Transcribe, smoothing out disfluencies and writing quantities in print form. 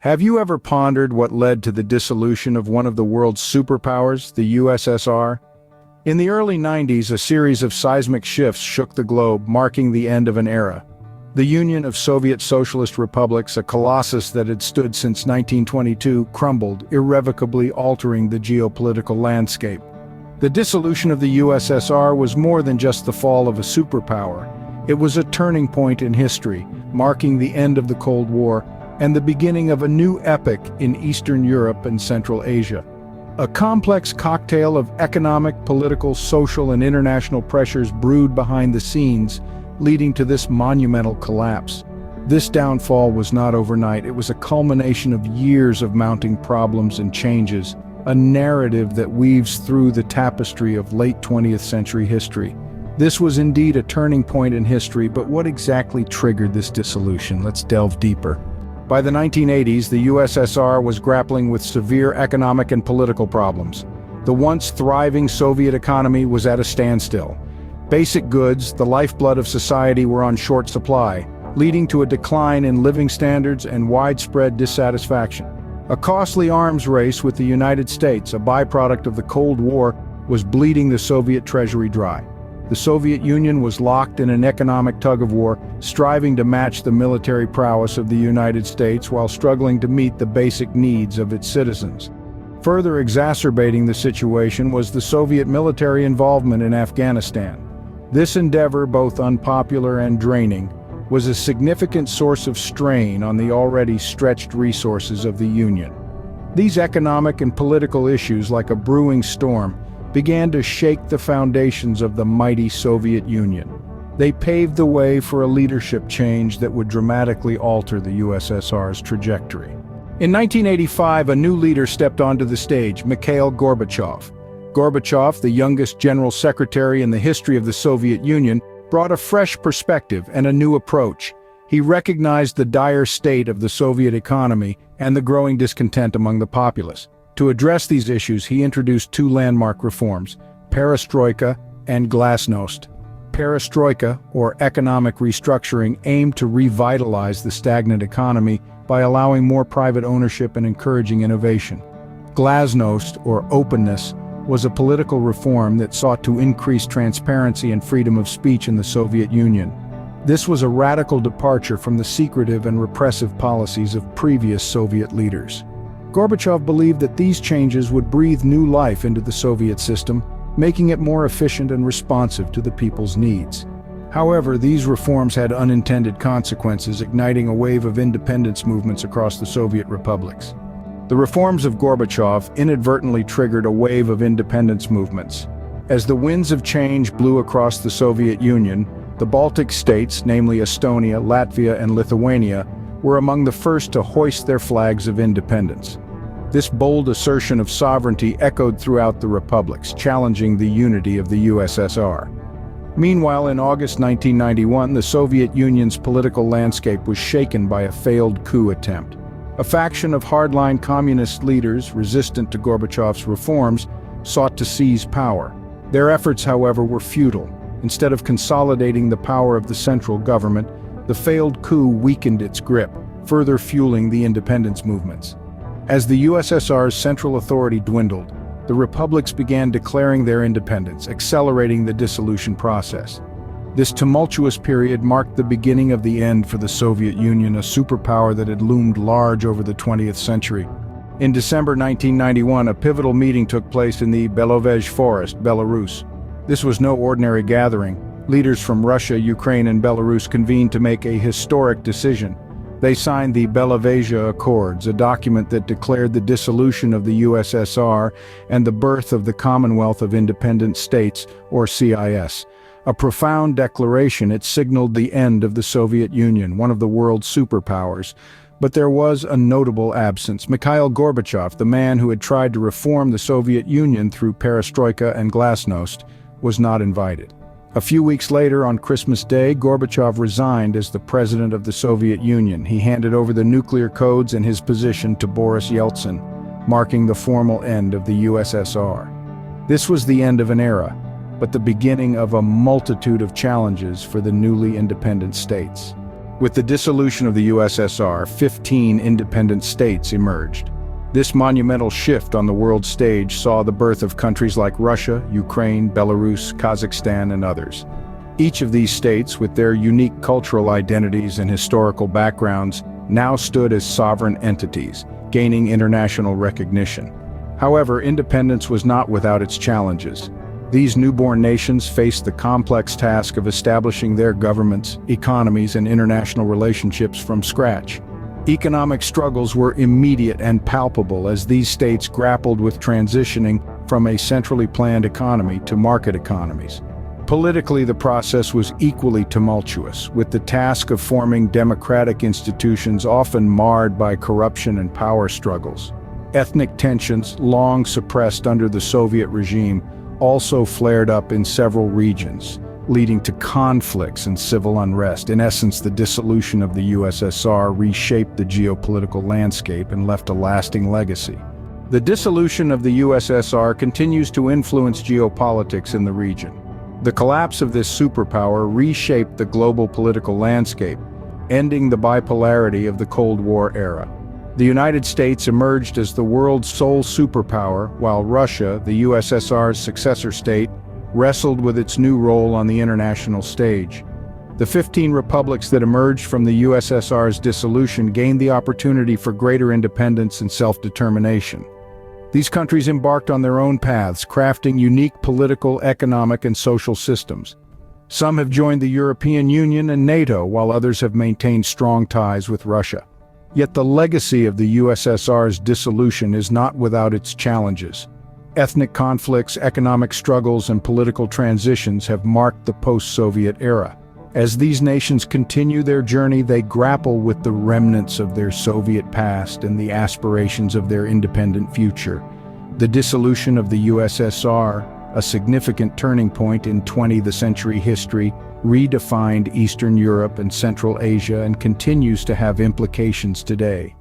Have you ever pondered what led to the dissolution of one of the world's superpowers, the USSR? In the early 90s, a series of seismic shifts shook the globe, marking the end of an era. The Union of Soviet Socialist Republics, a colossus that had stood since 1922, crumbled, irrevocably altering the geopolitical landscape. The dissolution of the USSR was more than just the fall of a superpower. It was a turning point in history, marking the end of the Cold War and the beginning of a new epoch in Eastern Europe and Central Asia. A complex cocktail of economic, political, social, and international pressures brewed behind the scenes, leading to this monumental collapse. This downfall was not overnight. It was a culmination of years of mounting problems and changes, a narrative that weaves through the tapestry of late 20th century history. This was indeed a turning point in history, but what exactly triggered this dissolution? Let's delve deeper. By the 1980s, the USSR was grappling with severe economic and political problems. The once thriving Soviet economy was at a standstill. Basic goods, the lifeblood of society, were on short supply, leading to a decline in living standards and widespread dissatisfaction. A costly arms race with the United States, a byproduct of the Cold War, was bleeding the Soviet treasury dry. The Soviet Union was locked in an economic tug-of-war, striving to match the military prowess of the United States while struggling to meet the basic needs of its citizens. Further exacerbating the situation was the Soviet military involvement in Afghanistan. This endeavor, both unpopular and draining, was a significant source of strain on the already stretched resources of the Union. These economic and political issues, like a brewing storm, began to shake the foundations of the mighty Soviet Union. They paved the way for a leadership change that would dramatically alter the USSR's trajectory. In 1985, a new leader stepped onto the stage, Mikhail Gorbachev. Gorbachev, the youngest general secretary in the history of the Soviet Union, brought a fresh perspective and a new approach. He recognized the dire state of the Soviet economy and the growing discontent among the populace. To address these issues, he introduced two landmark reforms, perestroika and glasnost. Perestroika, or economic restructuring, aimed to revitalize the stagnant economy by allowing more private ownership and encouraging innovation. Glasnost, or openness, was a political reform that sought to increase transparency and freedom of speech in the Soviet Union. This was a radical departure from the secretive and repressive policies of previous Soviet leaders. Gorbachev believed that these changes would breathe new life into the Soviet system, making it more efficient and responsive to the people's needs. However, these reforms had unintended consequences, igniting a wave of independence movements across the Soviet republics. The reforms of Gorbachev inadvertently triggered a wave of independence movements. As the winds of change blew across the Soviet Union, the Baltic states, namely Estonia, Latvia, and Lithuania, were among the first to hoist their flags of independence. This bold assertion of sovereignty echoed throughout the republics, challenging the unity of the USSR. Meanwhile, in August 1991, the Soviet Union's political landscape was shaken by a failed coup attempt. A faction of hardline communist leaders, resistant to Gorbachev's reforms, sought to seize power. Their efforts, however, were futile. Instead of consolidating the power of the central government, the failed coup weakened its grip, further fueling the independence movements. As the USSR's central authority dwindled, the republics began declaring their independence, accelerating the dissolution process. This tumultuous period marked the beginning of the end for the Soviet Union, a superpower that had loomed large over the 20th century. In December 1991, a pivotal meeting took place in the Belovezh Forest, Belarus. This was no ordinary gathering. Leaders from Russia, Ukraine, and Belarus convened to make a historic decision. They signed the Belovezh Accords, a document that declared the dissolution of the USSR and the birth of the Commonwealth of Independent States, or CIS. A profound declaration, it signaled the end of the Soviet Union, one of the world's superpowers. But there was a notable absence. Mikhail Gorbachev, the man who had tried to reform the Soviet Union through perestroika and glasnost, was not invited. A few weeks later, on Christmas Day, Gorbachev resigned as the president of the Soviet Union. He handed over the nuclear codes and his position to Boris Yeltsin, marking the formal end of the USSR. This was the end of an era, but the beginning of a multitude of challenges for the newly independent states. With the dissolution of the USSR, 15 independent states emerged. This monumental shift on the world stage saw the birth of countries like Russia, Ukraine, Belarus, Kazakhstan, and others. Each of these states, with their unique cultural identities and historical backgrounds, now stood as sovereign entities, gaining international recognition. However, independence was not without its challenges. These newborn nations faced the complex task of establishing their governments, economies, and international relationships from scratch. Economic struggles were immediate and palpable as these states grappled with transitioning from a centrally planned economy to market economies. Politically, the process was equally tumultuous, with the task of forming democratic institutions often marred by corruption and power struggles. Ethnic tensions, long suppressed under the Soviet regime, also flared up in several regions, leading to conflicts and civil unrest. In essence, the dissolution of the USSR reshaped the geopolitical landscape and left a lasting legacy. The dissolution of the USSR continues to influence geopolitics in the region. The collapse of this superpower reshaped the global political landscape, ending the bipolarity of the Cold War era. The United States emerged as the world's sole superpower, while Russia, the USSR's successor state, wrestled with its new role on the international stage. The 15 republics that emerged from the USSR's dissolution gained the opportunity for greater independence and self-determination. These countries embarked on their own paths, crafting unique political, economic, and social systems. Some have joined the European Union and NATO, while others have maintained strong ties with Russia. Yet the legacy of the USSR's dissolution is not without its challenges. Ethnic conflicts, economic struggles, and political transitions have marked the post-Soviet era. As these nations continue their journey, they grapple with the remnants of their Soviet past and the aspirations of their independent future. The dissolution of the USSR, a significant turning point in 20th century history, redefined Eastern Europe and Central Asia and continues to have implications today.